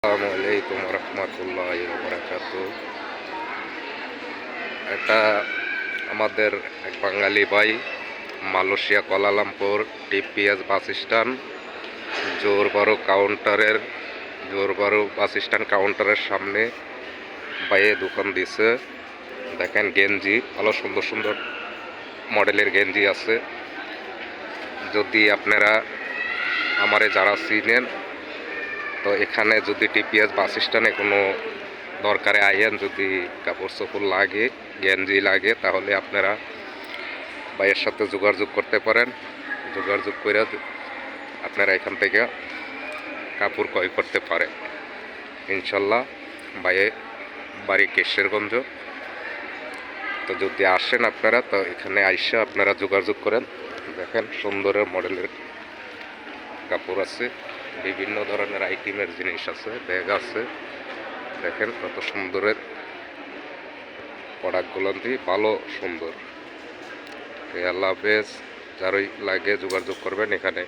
আসসালামু আলাইকুম রহমতুল্লাহি ওয়া বারাকাতুহু। এটা আমাদের এক বাঙালি ভাই, Malaysia Kuala Lumpur TPS bus stand Johor Bahru bus stand কাউন্টারের সামনে বাইয়ে দোকান দিছে। দেখেন গেঞ্জি, ভালো সুন্দর সুন্দর মডেলের গেঞ্জি আছে। যদি আপনারা আমারে যারা চিনেন, তো এখানে যদি টিপিএস বাস স্ট্যান্ডে কোনো দরকারে আইয়েন, যদি কাপড় চোপড় লাগে, গেঞ্জি লাগে, তাহলে আপনারা ভাইয়ের সাথে যোগাযোগ করতে পারেন। যোগাযোগ করে আপনারা এখান থেকে কাপড় ক্রয় করতে পারেন ইনশাল্লাহ। ভাইয়ে বাড়ি কেশরগঞ্জ। তো যদি আসেন আপনারা, তো এখানে আইসা আপনারা যোগাযোগ করেন। দেখেন সুন্দরের মডেলের কাপড় আছে, বিভিন্ন ধরনের আইটেমের জিনিস আছে, ব্যাগ আছে। দেখেন কত সুন্দরের প্রোডাক্টগুলো দিয়ে, ভালো সুন্দর। আল্লাহ হাফেজ। যারই লাগে যোগাযোগ করবেন এখানে।